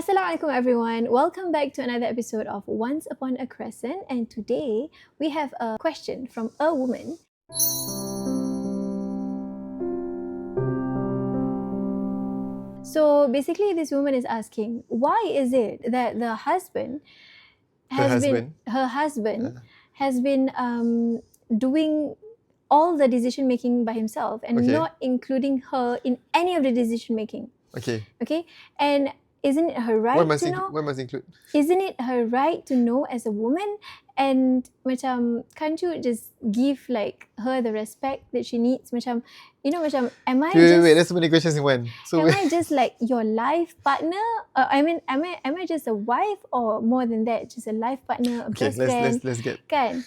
Assalamualaikum everyone. Welcome back to another episode of Once Upon a Crescent, and today we have a question from a woman. So basically this woman is asking, why is it that her husband has been doing all the decision making by himself and not including her in any of the decision making. Okay. And isn't it her right to know? What must include? Isn't it her right to know as a woman? And macam, can't you just give like her the respect that she needs? Macam, am I Wait, there's so many questions in one. Am I just like your life partner? Am I just a wife or more than that? Just a life partner, a best friend? Let's get. Kan?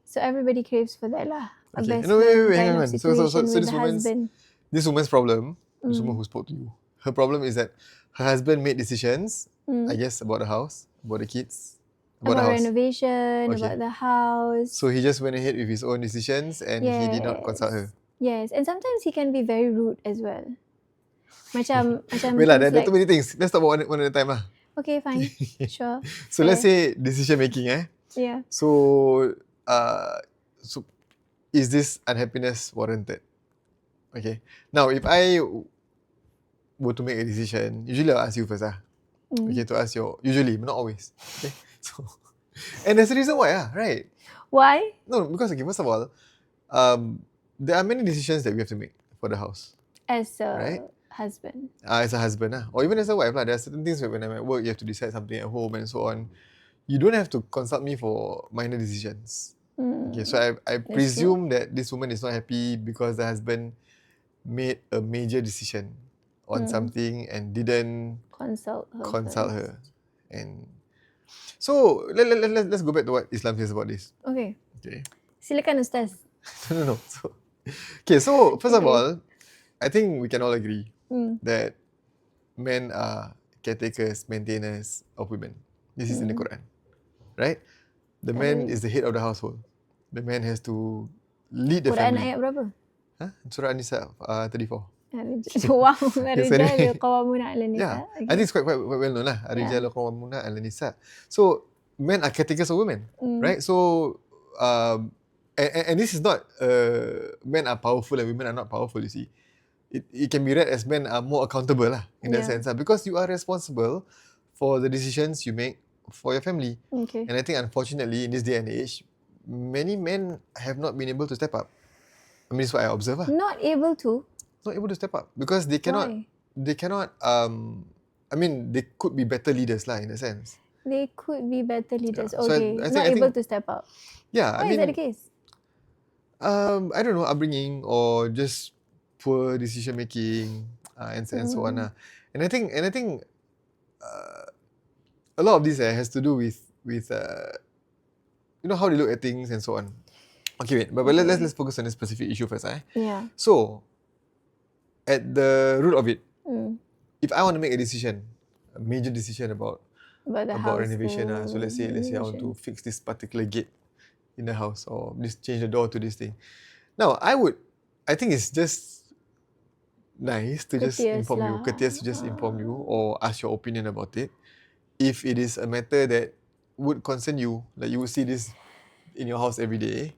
So everybody craves for that lah. A Okay. best No, friend hang kind on. of situation with the husband. This woman's problem, this woman who spoke to you, her problem is that her husband made decisions, I guess, about the house, about the kids, about the house. Renovation, about the house. So he just went ahead with his own decisions and he did not consult her. Yes, and sometimes he can be very rude as well. Macam Wait lah, there are too many things. Let's talk about one at a time lah. Okay, fine. Sure. So let's say decision making, Yeah. So is this unhappiness warranted? Okay. Now, if I were to make a decision, usually I'll ask you first Okay, to ask usually, but not always. Okay. So, and there's a reason why, right? Why? No, because first of all, there are many decisions that we have to make for the house. As a husband. As a husband, or even as a wife, there are certain things when I'm at work, you have to decide something at home and so on. You don't have to consult me for minor decisions. Okay, so I presume that this woman is not happy because the husband made a major decision on something and didn't consult her. And so let's go back to what Islam says about this. Okay. Silakan Ustaz. No. So first of all, I think we can all agree that men are caretakers, maintainers of women. This is in the Quran, right? The man is the head of the household. The man has to lead the Quran family. ayat berapa? Surah An-Nisa 34. Wow, Ar-Rijalu Qawwamuna 'ala Nisa. Yeah, I think it's quite well known lah. Ar-Rijalu Qawwamuna 'ala Nisa. So men are caretakers of women, right? So and this is not men are powerful and women are not powerful. You see, it can be read as men are more accountable lah in that sense because you are responsible for the decisions you make for your family. Okay. And I think unfortunately in this day and age, many men have not been able to step up. I mean, that's what I observe. Not able to step up because they cannot. Why? They cannot. I mean, they could be better leaders lah in a sense. They could be better leaders. Yeah. So okay, I not able to step up. Yeah, Why is that the case? I don't know, upbringing or just poor decision making and so on. And I think a lot of this has to do with how they look at things and so on. Okay, wait, but let's focus on this specific issue first. Yeah. So, at the root of it, if I want to make a major decision about renovation, so let's say I want to fix this particular gate in the house or change the door to this thing. Now, I think it's just nice to just inform you, courteous to just inform you or ask your opinion about it. If it is a matter that would concern you, like you would see this in your house every day,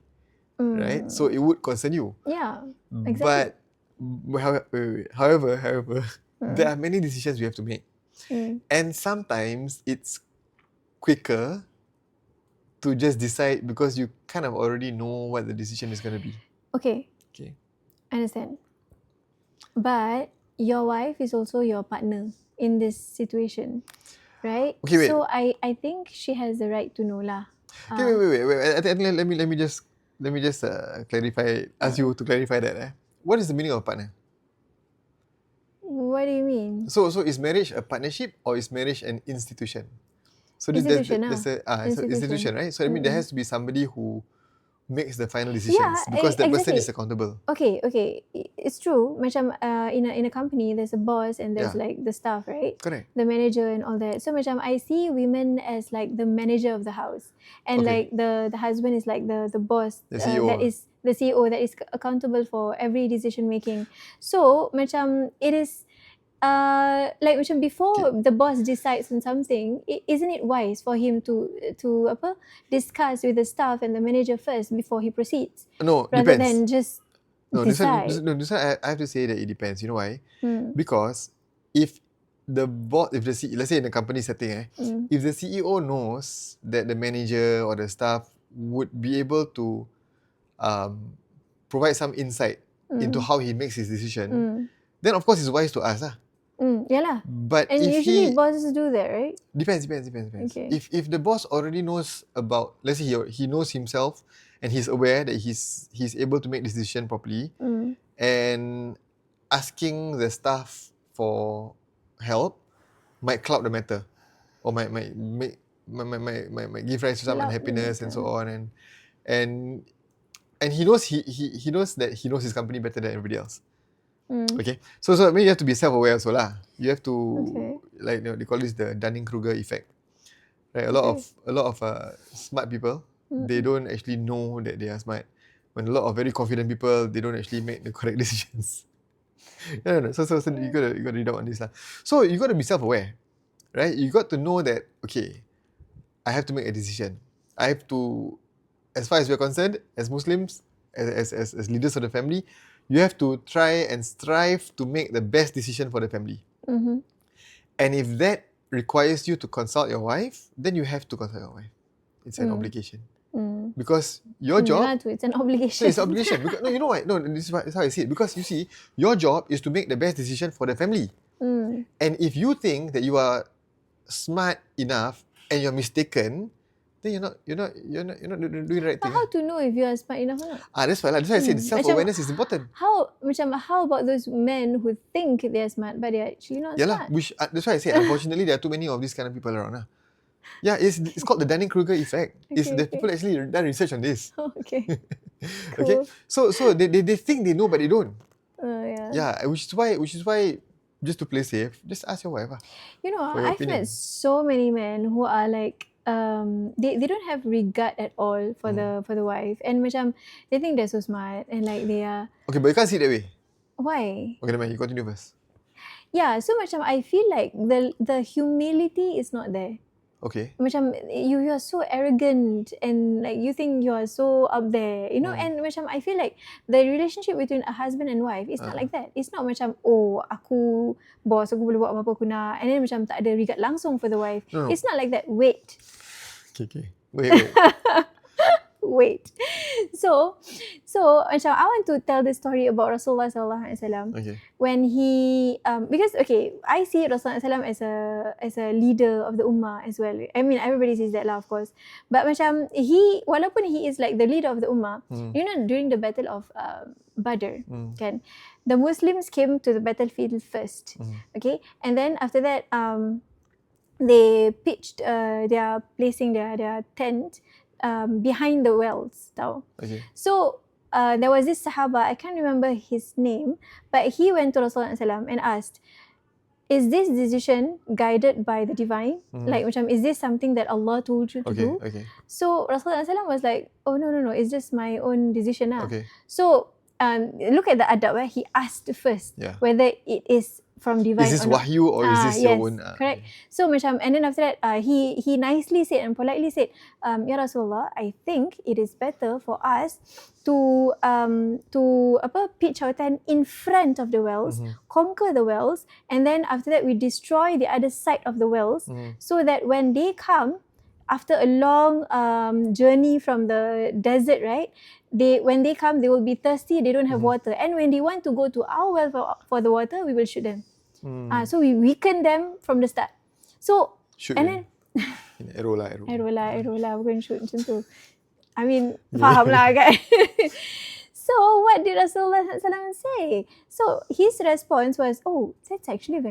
right? So it would concern you. Yeah, exactly. But however, there are many decisions we have to make. And sometimes it's quicker to just decide because you kind of already know what the decision is going to be. Okay. Understand. But your wife is also your partner in this situation, right? Okay, wait. So I think she has the right to know lah. Okay, wait. Let me just clarify. Ask you to clarify that. What is the meaning of partner? What do you mean? So is marriage a partnership or is marriage an institution? So institution, institution, right? So I mean there has to be somebody who makes the final decisions because that person is accountable. Okay. It's true. Macam in a company, there's a boss and there's like the staff, right? Correct. The manager and all that. So macam I see women as like the manager of the house, and like the husband is like the boss, the CEO. That is the CEO that is accountable for every decision making. So macam it is like macam before the boss decides on something, isn't it wise for him to discuss with the staff and the manager first before he proceeds? No, rather depends. than just decide. This one I have to say that it depends. You know why? Because if the boss, let's say in a company setting, if the CEO knows that the manager or the staff would be able to provide some insight into how he makes his decision, then of course it's wise to ask. Yeah lah. But And if usually bosses do that, right? Depends. Okay. If the boss already knows about, let's say he knows himself and he's aware that he's able to make this decision properly, and asking the staff for help might cloud the matter, or might give rise to some unhappiness and so on, and he knows he knows that he knows his company better than everybody else. Okay, so I mean you have to be self-aware also lah. You have to like they call this the Dunning-Kruger effect, right? A lot of smart people, they don't actually know that they are smart. When a lot of very confident people, they don't actually make the correct decisions. No. So you gotta read up on this lah. So you gotta be self-aware, right? You got to know that okay, I have to make a decision. I have to, as far as we're concerned, as Muslims, as leaders of the family, you have to try and strive to make the best decision for the family. And if that requires you to consult your wife, then you have to consult your wife. It's an obligation. Because your job... It's an obligation. No, it's an obligation. Because, no, you know what? No, this is how I see it. Because you see, your job is to make the best decision for the family. And if you think that you are smart enough and you're mistaken, then you're not doing the right thing. How to know if you are smart enough or not? That's why I said self-awareness is important. How about those men who think they're smart but they're actually not smart? That's why I said unfortunately there are too many of these kind of people around. Yeah, it's called the Dunning-Kruger effect. The people actually done research on this. Okay. Cool. Okay, so they think they know but they don't. Yeah, which is why just to play safe, just ask your wife. You know, I've met so many men who are like they don't have regard at all for the wife, and macam they think they're so smart and like they are. Okay, but you can't see it that way. Why? Okay, never mind, you continue first. Yeah, so macam I feel like the humility is not there. Okay. Macam you are so arrogant and like you think you are so up there, you know, and macam I feel like the relationship between a husband and wife is not like that. It's not macam aku boss, aku boleh buat apa aku nak, and then macam tak ada regard langsung for the wife. No. It's not like that. Wait. Okay. Wait. Wait. So macam I want to tell the story about Rasulullah sallallahu alaihi wasallam. Okay. When he because I see Rasulullah sallallahu alaihi wasallam as a leader of the ummah as well. I mean everybody sees that lah, of course. But macam walaupun he is like the leader of the ummah, you know, during the battle of Badr, kan, the Muslims came to the battlefield first. Okay, and then after that they pitched they are placing their tent behind the wells, tau. Okay. So there was this Sahaba, I can't remember his name, but he went to Rasulullah SAW and asked, is this decision guided by the divine? Like macam, is this something that Allah told you to do? Okay. So Rasulullah SAW was like, oh no, it's just my own decision lah. Okay. So look at the adab where he asked first whether it is from divine. Is this or not. wahyu or is this your own? Correct. So macam, and then after that, he nicely said and politely said, Ya Rasulullah, I think it is better for us to pitch our tent in front of the wells, conquer the wells, and then after that we destroy the other side of the wells, so that when they come, after a long journey from the desert, right? When they come, they will be thirsty. They don't have water, and when they want to go to our well for the water, we will shoot them. So we weaken them from the start. So shoot and them. then Arrow lah. Bukan shoot macam tu. I mean, faham lah kan. So what did Rasulullah SAW say? So his response was, oh, that's actually a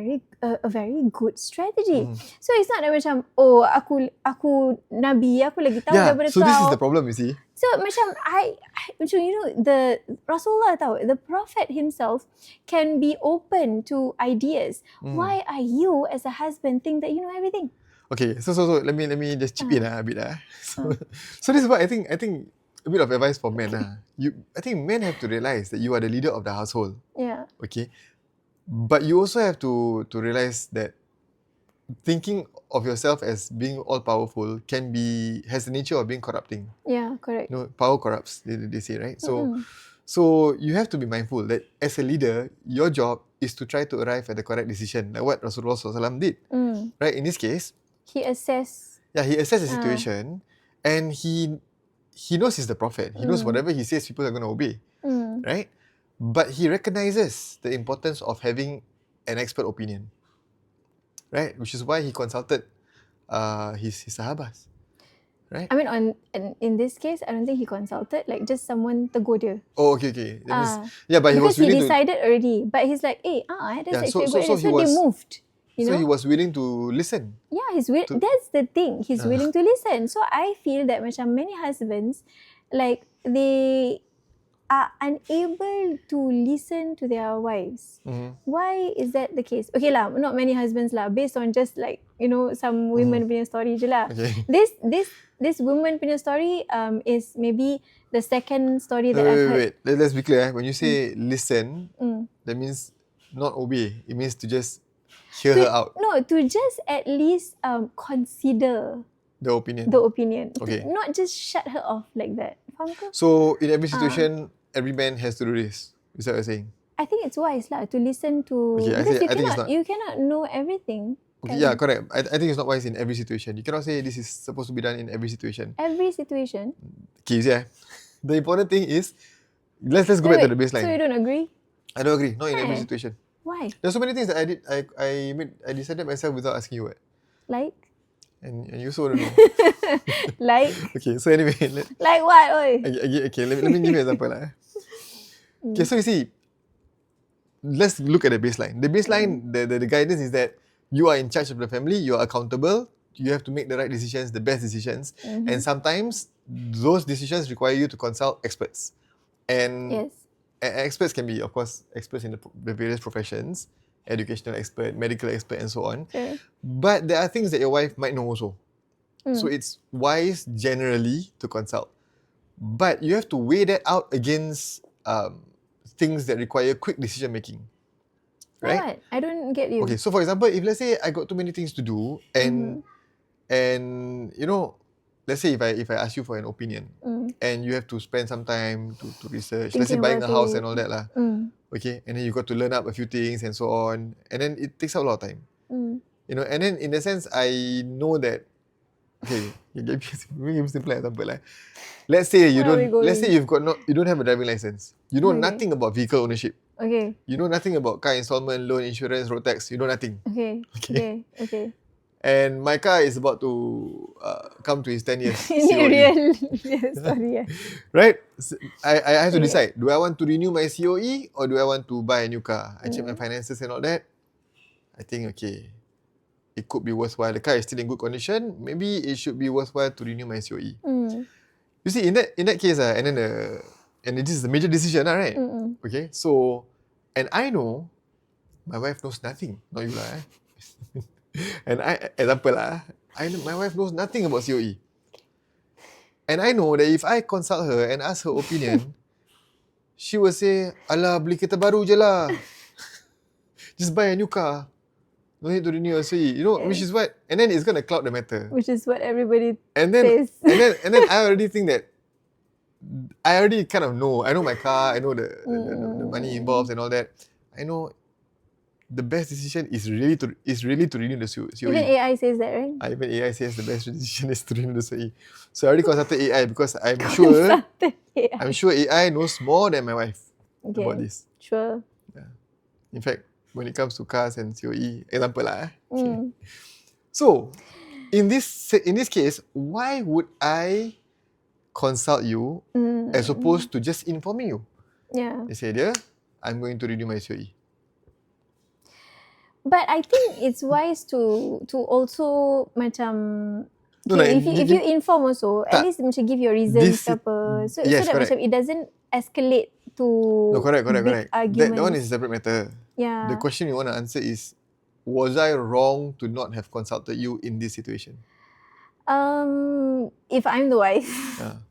very good strategy. So it's not that macam, oh, aku Nabi, aku lagi tahu daripada kau. So this is the problem, you see. So macam macam you know, the Rasulullah tahu, the Prophet himself can be open to ideas. Why are you as a husband think that you know everything? Okay, so let me just chip in a bit So this is what I think a bit of advice for men I think men have to realize that you are the leader of the household. Yeah. Okay. But you also have to realize that thinking of yourself as being all powerful has the nature of being corrupting. Yeah, correct. Power corrupts, they say, right? So you have to be mindful that as a leader, your job is to try to arrive at the correct decision, like what Rasulullah SAW did. Right? In this case, he assessed the situation, and he knows he's the prophet. He knows whatever he says, people are going to obey. Right? But he recognizes the importance of having an expert opinion. Right? Which is why he consulted his sahabas. Right? I mean, in this case, I don't think he consulted. Like, just someone tegur dia. Oh, okay. That means, but he was willing he decided already. But he's like, that's actually good. So they moved. So he was willing to listen. Yeah, that's the thing. He's willing to listen. So I feel that macam many husbands, like, they are unable to listen to their wives. Why is that the case? Okay lah, not many husbands lah. Based on just like, some women punya story je lah. Okay. This woman punya story is maybe the second story that I've heard. Wait. Let's be clear. When you say listen, that means not obey. It means to just hear her out. No, to just at least consider the opinion. Okay. Not just shut her off like that. Faham ke? So in every situation, every man has to do this. Is that what you're saying? I think it's wise lah to listen to, because you cannot know everything. Okay, yeah, correct. I think it's not wise in every situation. You cannot say this is supposed to be done in every situation. Every situation? Okay, yeah. The important thing is, let's go back to the baseline. So you don't agree? I don't agree. Not in every situation. Why? There's so many things that I did. I decided myself without asking you. Like? And you also don't know. Like? Okay, so anyway. Like what? Oi? Okay, let me give you an example. Okay, so you see, let's look at the baseline. The baseline, the guidance is that you are in charge of the family, you are accountable, you have to make the right decisions, the best decisions. And sometimes those decisions require you to consult experts. And experts can be, of course, experts in the various professions, educational expert, medical expert, and so on. But there are things that your wife might know also. So it's wise generally to consult. But you have to weigh that out against things that require quick decision making. Right? What? I don't get you. Okay, so for example, if let's say I got too many things to do, and let's say if I ask you for an opinion, and you have to spend some time to research, let's say buying a house and all that lah. Okay, and then you got to learn up a few things and so on, and then it takes up a lot of time. And then in a sense, I know that. Okay, give me a simple example lah. Let's say you don't have a driving license. You know nothing about vehicle ownership. Okay. You know nothing about car installment, loan, insurance, road tax. You know nothing. Okay. And my car is about to come to its 10 years. Sorry. Right? I have to decide. Do I want to renew my COE or do I want to buy a new car? I check my finances and all that. I think, okay, it could be worthwhile. The car is still in good condition. Maybe it should be worthwhile to renew my COE. You see, in that case, and this is a major decision, right? Okay, so, and I know my wife knows nothing. Not you lah. And example lah, my wife knows nothing about COE. And I know that if I consult her and ask her opinion, she will say, alah, beli kereta baru je lah. Just buy a new car. No need to renew your COE. Which is what, and then it's going to cloud the matter. Which is what everybody says. And then I already think that, I already kind of know. I know my car. I know the money involved and all that. I know the best decision is really to renew the COE. Even AI says that, right? Even AI says the best decision is to renew the COE. So I already consulted AI because I'm sure AI knows more than my wife about this. Sure. Yeah. In fact, when it comes to cars and COE, example lah. Okay. So, in this case, why would I consult you as opposed to just informing you? Yeah. They say, dear, I'm going to renew my COE. But I think it's wise to also macam if you inform also, at least macam give your reasons apa. So that macam it doesn't escalate to correct. arguments. That one is a separate matter. Yeah. The question you want to answer is, was I wrong to not have consulted you in this situation? If I'm the wife,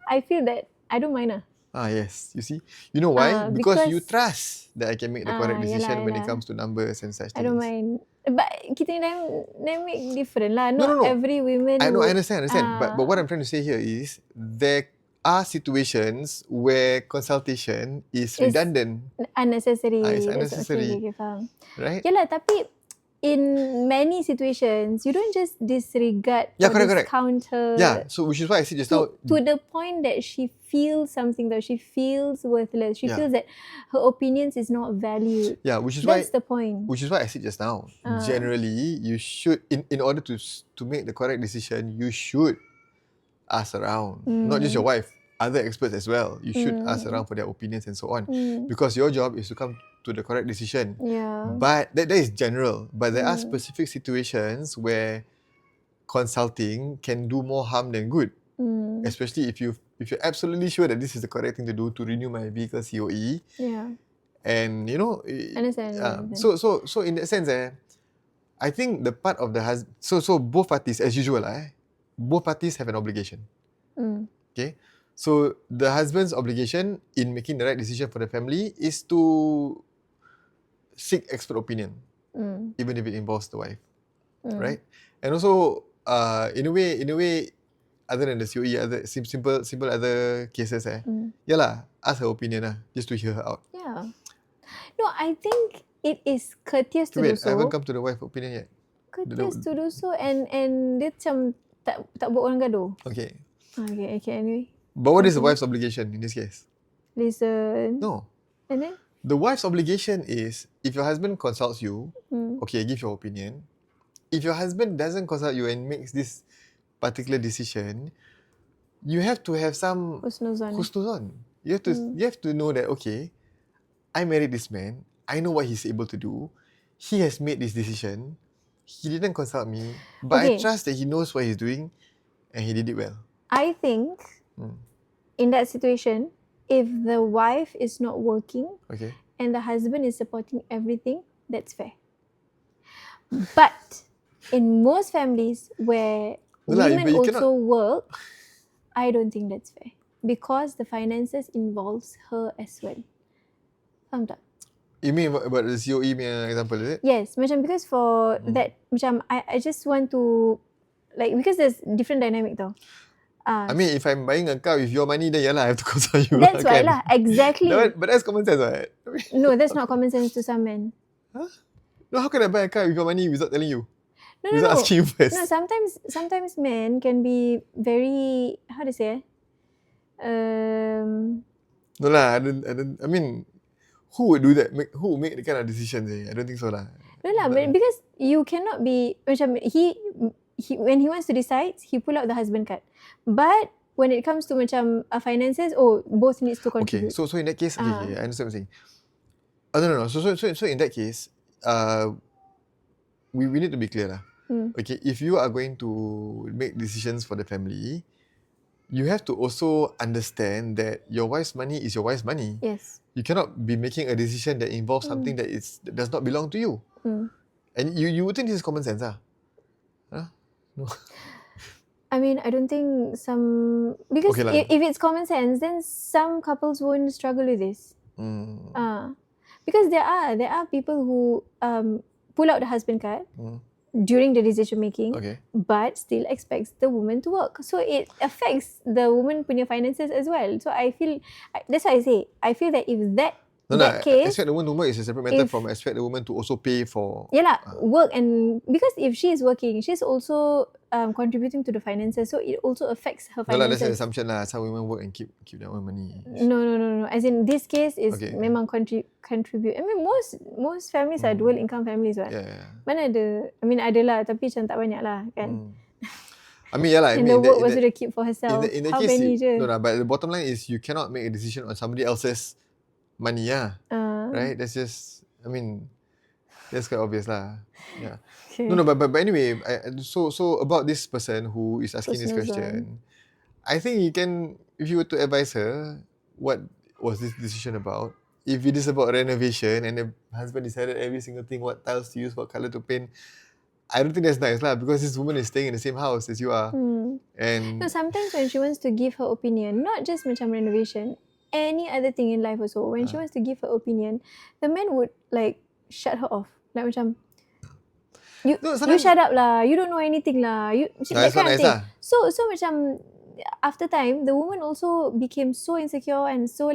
I feel that I don't mind. Yes. You see? You know why? Because you trust that I can make the correct decision when it comes to numbers and such things. I don't mind. But kita dynamic different lah. Not No. every women I know, I understand. But what I'm trying to say here is there are situations where consultation is redundant. Unnecessary. It's unnecessary. Okay, faham. Right? Yalah, tapi in many situations, you don't just disregard or discount her. Yeah, so which is why I said just now. To the point that she feels something, that she feels worthless. She feels that her opinions is not valued. Yeah, which is That's the point. Which is why I said just now. Generally, you should, in order to make the correct decision, you should ask around. Not just your wife, other experts as well. You should ask around for their opinions and so on. Because your job is to come to the correct decision. Yeah. But that is general. But there are specific situations where consulting can do more harm than good. Especially if you're absolutely sure that this is the correct thing to do to renew my vehicle COE. Yeah. And Understand. So in that sense, I think the part of the husband, so both parties, as usual, both parties have an obligation. Okay. So the husband's obligation in making the right decision for the family is to seek expert opinion, even if it involves the wife, right? And also, in a way, other than the COE, other simple other cases, ask her opinion, just to hear her out. Yeah. No, I think it is courteous to do so. I haven't come to the wife opinion yet. Courteous to do so, and dia macam tak buat orang gaduh. Okay, anyway. But what is the wife's obligation in this case? Listen. No. And then? The wife's obligation is, if your husband consults you, okay, give your opinion. If your husband doesn't consult you and makes this particular decision, you have to have some husnuzon. You have to know that, okay, I married this man. I know what he's able to do. He has made this decision. He didn't consult me, but I trust that he knows what he's doing, and he did it well. I think in that situation, if the wife is not working and the husband is supporting everything, that's fair. But in most families where women also work, I don't think that's fair, because the finances involves her as well. Faham tak? You mean about the COE example, is it? Yes, because for that, I just want to, because there's different dynamic tau. I mean, if I'm buying a car with your money, then I have to consult you. That's why lah, exactly. But that's common sense, right? No, that's not common sense to some men. Huh? No, how can I buy a car with your money without telling you? No. Without asking you first? No, sometimes men can be very, how to say? No lah, I mean, who would do that? Who would make the kind of decisions? I don't think so lah. No lah, but because you cannot be, he when he wants to decide, he pull out the husband card. But when it comes to finances, both needs to contribute. Okay, so in that case, okay, I understand what you're saying. No. So in that case, we need to be clear lah. Okay, if you are going to make decisions for the family, you have to also understand that your wife's money is your wife's money. Yes. You cannot be making a decision that involves something that does not belong to you. And you would think this is common sense, Huh? No. I mean, I don't think because if it's common sense, then some couples won't struggle with this. Because there are people who pull out the husband card during the decision making, but still expects the woman to work. So it affects the woman punya finances as well. So I feel, that's why I say, I feel that if that case, expect the woman to work is a separate matter from expect the woman to also pay for work. And because if she is working, she's also contributing to the finances, so it also affects her finances. That's an assumption lah. Some women work and keep their own money. No. As in this case is memang contribute. I mean most families are dual income families, right? Yeah. Mana ada? I mean ada lah, tapi macam tak banyak lah kan. I mean, and the work was to keep for herself. In the How case, many je? No, but the bottom line is you cannot make a decision on somebody else's money, right? That's just, I mean, that's quite obvious lah. Yeah. Okay. No, but anyway, so about this person who is asking this question, I think if you were to advise her, what was this decision about? If it is about renovation and the husband decided every single thing, what tiles to use, what color to paint, I don't think that's nice lah, because this woman is staying in the same house as you are. And no, sometimes when she wants to give her opinion, not just macam renovation, any other thing in life also, when she wants to give her opinion, the man would like shut her off. Like macam, you shut up lah, you don't know anything lah, that kind of thing. So macam after time, the woman also became so insecure and so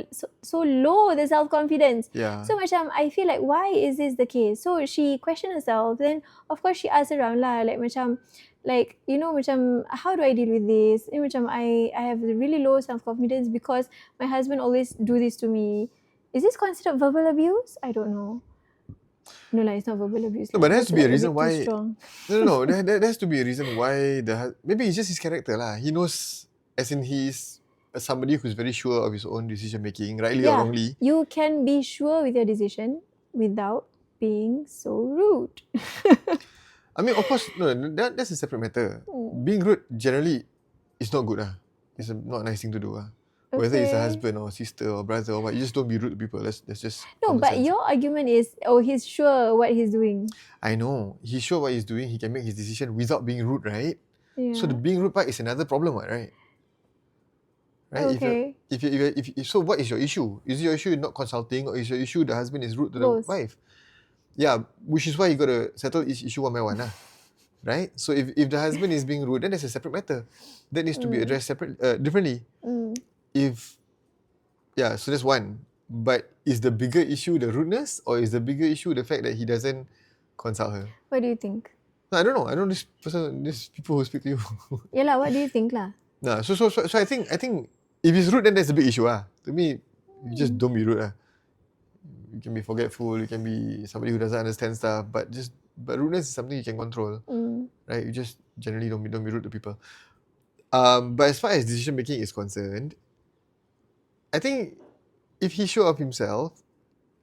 low the self-confidence. So macam I feel like, why is this the case? So she questioned herself. Then of course she asked around lah, like macam, like, you know, macam, how do I deal with this? You know, macam I have really low self-confidence because my husband always do this to me. Is this considered verbal abuse? I don't know. No lah, it's not verbal abuse. No, but there has to be a reason why. No. There has to be a reason why maybe it's just his character lah. He knows, as in he's somebody who's very sure of his own decision making, rightly or wrongly. You can be sure with your decision without being so rude. I mean, of course, no, that's a separate matter. Being rude generally is not good. It's not a nice thing to do. Whether it's a husband or sister or brother or what, you just don't be rude to people. That's just no. But your argument is, he's sure what he's doing. I know he's sure what he's doing. He can make his decision without being rude, right? So the being rude part is another problem, right? Right? Okay. If so, what is your issue? Is your issue not consulting, or is your issue the husband is rude to the wife? Yeah, which is why you gotta settle each issue one by one, right? So if the husband is being rude, then that's a separate matter. That needs to be addressed differently. So that's one. But is the bigger issue the rudeness, or is the bigger issue the fact that he doesn't consult her? What do you think? No, I don't know. I don't know these people who speak to you. Yeah lah. What do you think lah? No, so I think if he's rude, then that's a big issue. To me, you just don't be rude. You can be forgetful. You can be somebody who doesn't understand stuff. But rudeness is something you can control, right? You just generally don't be rude to people. But as far as decision making is concerned, I think if he sure of himself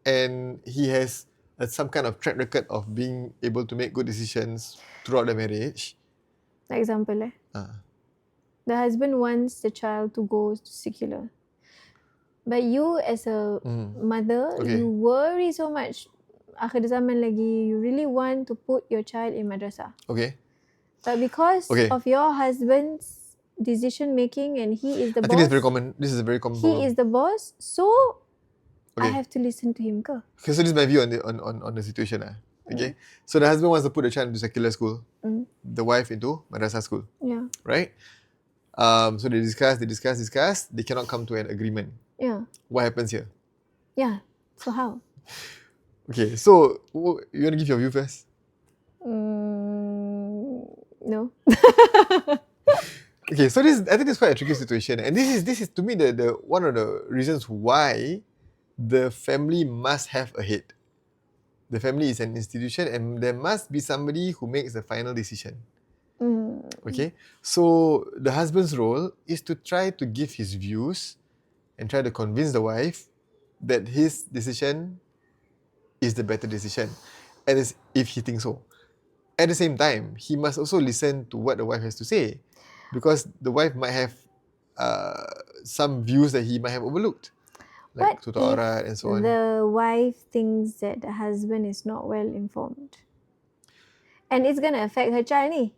and he has some kind of track record of being able to make good decisions throughout the marriage. Example, the husband wants the child to go to secular, but you as a mother, you worry so much. Akhir zaman lagi, you really want to put your child in madrasah. Okay. But because of your husband's decision making, and he is the boss. I think it's very common. This is a very common problem. He is the boss, so I have to listen to him. Okay, so this is my view on the situation. Okay, so the husband wants to put the child into secular school, the wife into madrasah school. Yeah. Right. So they discuss. They cannot come to an agreement. Yeah. What happens here? Yeah. So how? Okay, so you want to give your view first? No. Okay, so I think this is quite a tricky situation, and this is to me the one of the reasons why the family must have a head. The family is an institution, and there must be somebody who makes the final decision. Okay, so the husband's role is to try to give his views and try to convince the wife that his decision is the better decision, and if he thinks so. At the same time, he must also listen to what the wife has to say, because the wife might have some views that he might have overlooked, like tutur aurat and so on. The wife thinks that the husband is not well informed, and it's gonna affect her child ni.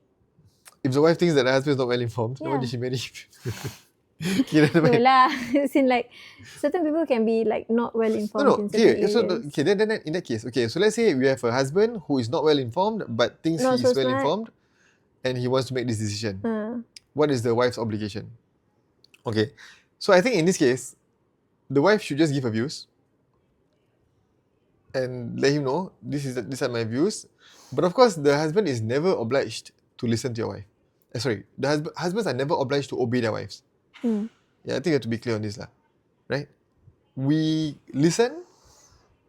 If the wife thinks that the husband is not well informed, then why did she marry him? No lah, it's in like certain people can be like not well informed in certain areas. Then in that case, so let's say we have a husband who is not well informed but thinks he is well informed, and he wants to make this decision. What is the wife's obligation? Okay, so I think in this case, the wife should just give her views and let him know these are my views. But of course, the husband is never obliged to listen to your wife. The husbands are never obliged to obey their wives. Yeah, I think you have to be clear on this lah, right? We listen,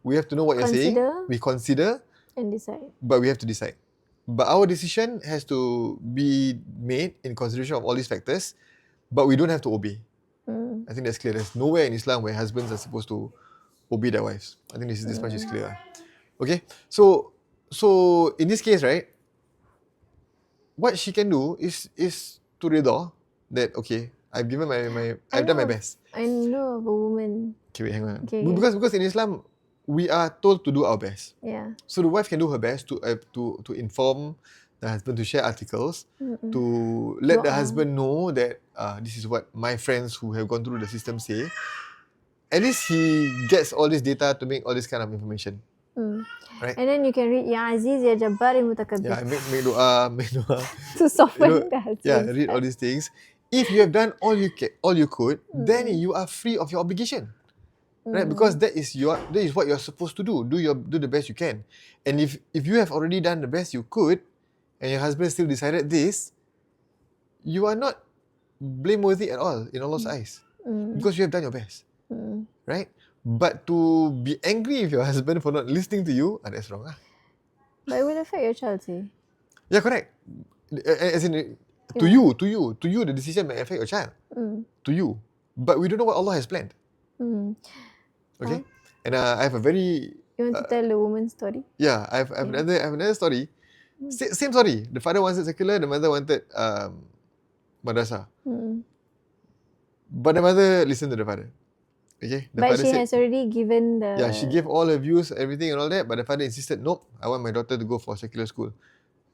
we have to know what you're saying, we consider and decide. But we have to decide. But our decision has to be made in consideration of all these factors, but we don't have to obey. I think that's clear. There's nowhere in Islam where husbands are supposed to obey their wives. I think this much is clear. Okay, so in this case, right, what she can do is to redha that, okay, I've given I've done my best. I know of a woman. Okay, wait, hang on. Okay. Because in Islam, we are told to do our best. Yeah. So the wife can do her best to inform the husband, to share articles, to let the husband know that this is what my friends who have gone through the system say. at least he gets all this data to make all this kind of information. Right? And then you can read Ya Aziz, Ya Jabbar, Ya Mutakabbir. Yeah, make dua. To soften the husband. Yeah, read all these things. If you have done all you could, then you are free of your obligation. Right? Because that is what you're supposed to do. Do the best you can. And if you have already done the best you could, and your husband still decided this, you are not blameworthy at all in Allah's eyes. Because you have done your best. Right? But to be angry with your husband for not listening to you, that's wrong. But it will affect your child, see? Yeah, correct. As in, to you, the decision may affect your child. To you. But we don't know what Allah has planned. Okay? And I have a very... You want to tell the woman's story? Yeah, I have another story. Same story. The father wanted secular, the mother wanted madrasah. But the mother listened to the father. Okay? But she has already given the... Yeah, she gave all her views, everything and all that, but the father insisted, nope, I want my daughter to go for secular school.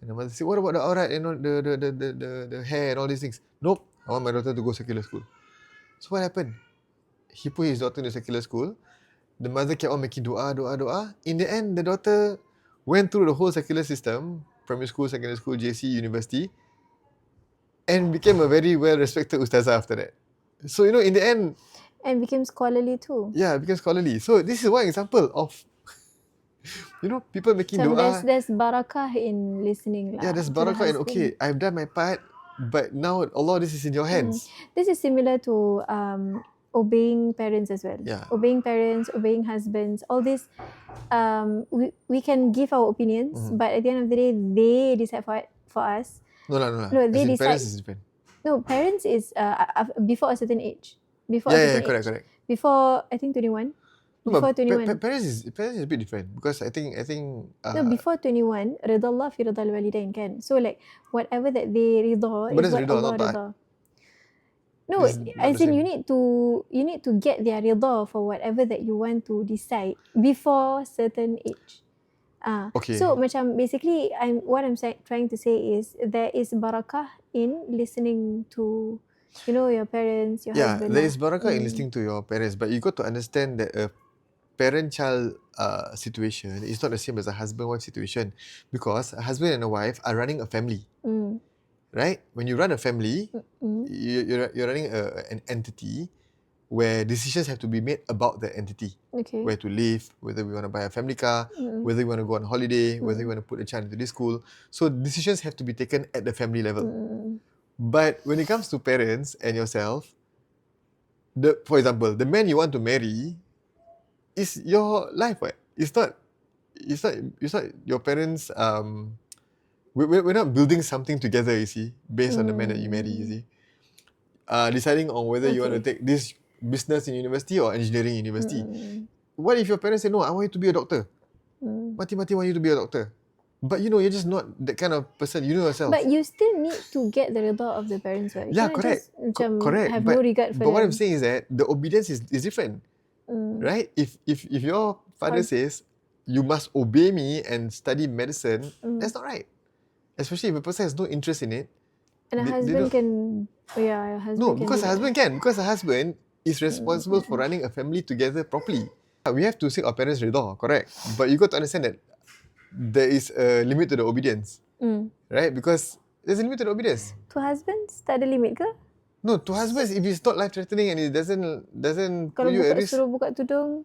And the mother said, what about the aurat, the hair and all these things? Nope, I want my daughter to go secular school. So what happened? He put his daughter in the secular school. The mother kept on making dua. In the end, the daughter went through the whole secular system, primary school, secondary school, JC, university, and became a very well-respected ustazah after that. So, in the end... And became scholarly too. Yeah, became scholarly. So, this is one example of, people making dua. There's barakah in listening. Yeah, there's barakah in, okay, I've done my part, but now, Allah, this is in your hands. This is similar to obeying parents as well. Yeah. Obeying parents, obeying husbands, all this. We can give our opinions, but at the end of the day, they decide for us. No. They decide. Parents is different. No, parents is before a certain age. Correct. Before, I think 21. Before 21. Parents is a bit different because I think no, before 21, ridallah fi ridal walidain kan. So like whatever that they rida is what Allah rida. No, as in you need to get their rida for whatever that you want to decide before certain age. Okay. So macam basically what I'm trying to say is there is barakah in listening to your parents, your husband. Yeah, there is barakah in listening to your parents, but you got to understand that a parent-child situation is not the same as a husband-wife situation, because a husband and a wife are running a family. Right? When you run a family, you're running an entity where decisions have to be made about the entity. Okay. Where to live, whether we want to buy a family car, whether we want to go on holiday, whether we want to put a child into this school. So decisions have to be taken at the family level. But when it comes to parents and yourself, for example, the man you want to marry is your life, right? It's not your parents. We're not building something together, you see, based on the man that you marry, you see. Deciding on whether you want to take this business in university or engineering university. What if your parents say, no, I want you to be a doctor. Mati want you to be a doctor. But you're just not that kind of person. You know yourself. But you still need to get the rida of the parents, right? Yeah, correct. Correct. Have no regard for them. But what I'm saying is that the obedience is different. Right? If your father says, you must obey me and study medicine, that's not right. Especially if a person has no interest in it. And a husband can... Yeah, a husband No, can because do a husband that. can. Because a husband is responsible for running a family together properly. We have to seek our parents' rida, correct. But you got to understand that there is a limit to the obedience. Right? Because there's a limit to the obedience. To husbands, tak ada limit ke? No, to husbands, if it's not life-threatening and it doesn't Kalau put you at risk, suruh buka tudung,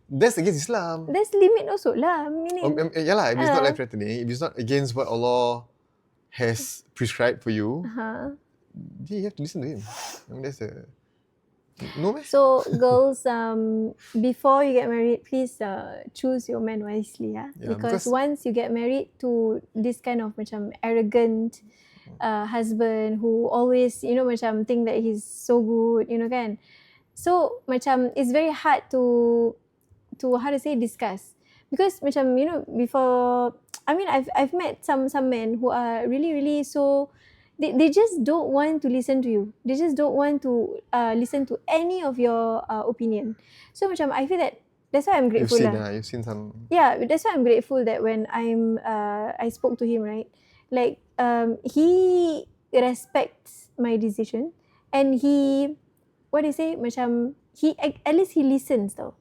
that's against Islam. there's limit also lah. Meaning, If it's not life-threatening, if it's not against what Allah has prescribed for you, you have to listen to him. I mean, that's a... No, man. So girls, before you get married, please choose your man wisely, Yeah, because because- once you get married to this kind of macam arrogant husband who always macam think that he's so good, kan. So macam it's very hard to how to say discuss, because macam before, I mean I've met some men who are really so. They just don't want to listen to you. They just don't want to listen to any of your opinion. So macam I feel that's why I'm grateful You've seen some... Yeah, that's why I'm grateful that when I spoke to him, right? Like he respects my decision, and he what do you say, macam at least he listens tau.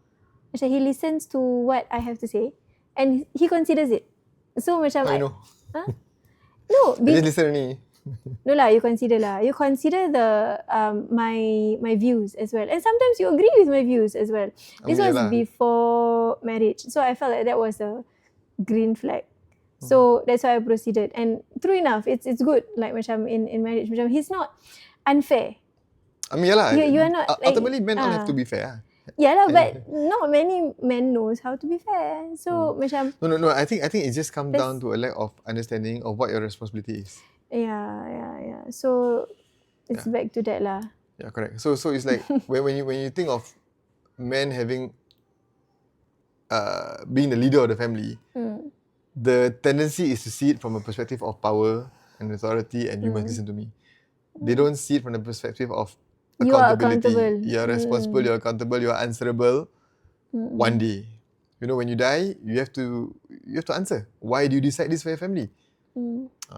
Macam he listens to what I have to say and he considers it. So macam How you know? Huh? No, I just listen only. no lah, you consider lah. You consider the my views as well. And sometimes you agree with my views as well. This was before marriage. So I felt like that was a green flag. So that's why I proceeded. And true enough, it's good. Like macam in marriage, macam he's not unfair. I mean, yeah lah. You are not ultimately, men all have to be fair. Yeah lah, but not many men knows how to be fair. So macam no. I think it just comes down to a lack of understanding of what your responsibility is. Yeah. So it's back to that lah. Yeah, correct. So it's like when you think of men having being the leader of the family, the tendency is to see it from a perspective of power and authority, and you must listen to me. They don't see it from the perspective of accountability. You are accountable. You are responsible, you are accountable, you are answerable one day. You know, when you die, you have to answer. Why do you decide this for your family?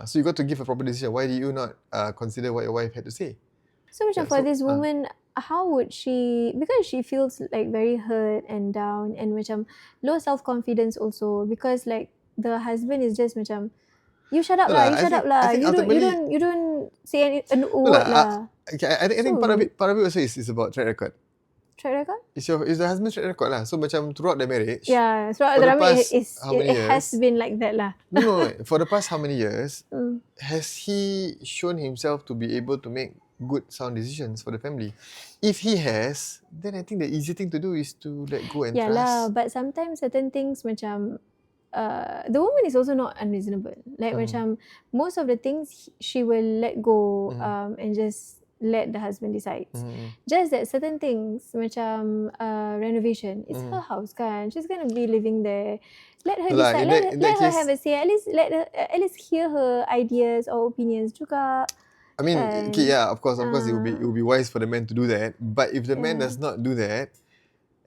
So you got to give a proper decision. Why did you not consider what your wife had to say? So macam for this woman, how would she, because she feels like very hurt and down and macam low self-confidence also, because like the husband is just macam, you shut up lah, you don't say a word lah. I think part of it also is about track record. Track record? It's the husband's track record lah. So macam throughout the marriage. Yeah, throughout the marriage it has been like that lah. No. For the past how many years has he shown himself to be able to make good sound decisions for the family? If he has, then I think the easy thing to do is to let go and trust. Lah, but sometimes certain things macam the woman is also not unreasonable. Like macam most of the things she will let go and just let the husband decide. Just that certain things macam renovation, it's her house kan. She's gonna be living there. Let her decide. Let her have a say. At least hear her ideas or opinions juga. I mean, of course, it will be wise for the man to do that. But if the man does not do that,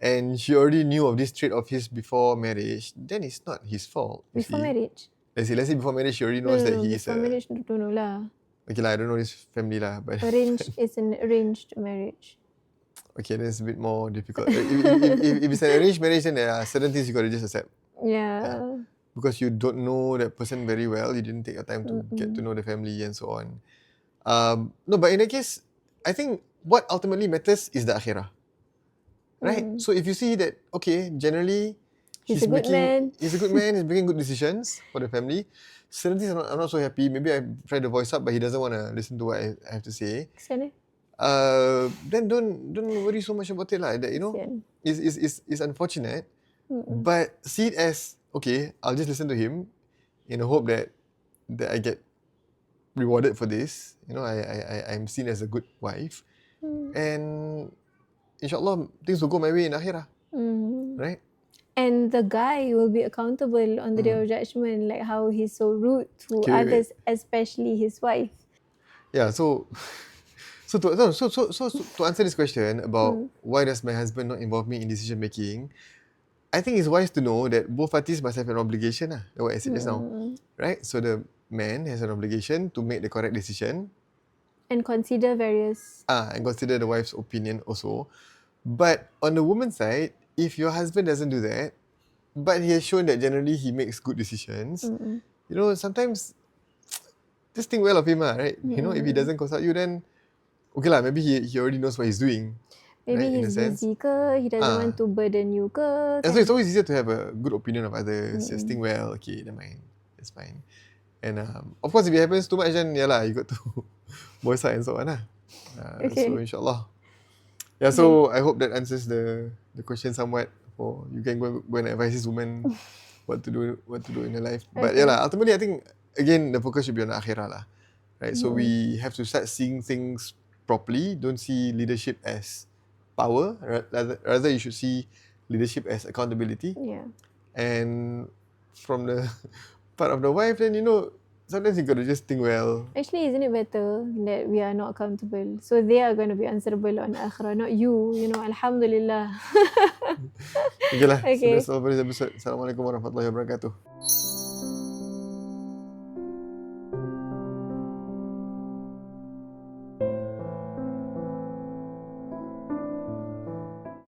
and she already knew of this trait of his before marriage, then it's not his fault. Before marriage? Let's say before marriage, she already knows that he is before marriage, don't know lah. Okay lah, I don't know this family lah, but it's an arranged marriage. Okay, that's a bit more difficult. if it's an arranged marriage, then there are certain things you got to just accept. Yeah. Because you don't know that person very well, you didn't take your time to get to know the family and so on. No, but in that case, I think what ultimately matters is the akhirah. Right? So if you see that, okay, generally, he's a good man, he's making good decisions for the family. Certain things I'm not so happy. Maybe I try to voice up, but he doesn't want to listen to what I have to say. Then don't worry so much about it lah. That, you know, it's unfortunate, but see it as, okay, I'll just listen to him in the hope that I get rewarded for this. You know, I'm seen as a good wife, and inshallah things will go my way in akhirah, right? And the guy will be accountable on the day of judgment, like how he's so rude to others, especially his wife. Yeah. So to answer this question about why does my husband not involve me in decision making, I think it's wise to know that both parties must have an obligation lah. That's what I said just now, right? So the man has an obligation to make the correct decision and consider the wife's opinion also. But on the woman's side, if your husband doesn't do that, but he has shown that generally he makes good decisions, you know, sometimes just think well of him, right? You know, if he doesn't consult you, then okay lah, maybe he already knows what he's doing. Maybe right, he's busy ke, he doesn't want to burden you ke. And so it's always easier to have a good opinion of others. Just think well, okay, never mind, it's fine. And of course, if it happens too much, then you got to voice out and so on lah. So inshallah. Yeah, so I hope that answers the question somewhat. For you can go and advise this woman what to do in her life. But ultimately I think again the focus should be on the akhirah lah. Right? So we have to start seeing things properly. Don't see leadership as power. Rather you should see leadership as accountability. Yeah. And from the part of the wife, then you know, sometimes you got to just think well. Actually, isn't it better that we are not accountable? So they are going to be answerable on akhirah, not you. You know, alhamdulillah. Okay lah. So that's all for this episode. Assalamualaikum warahmatullahi wabarakatuh.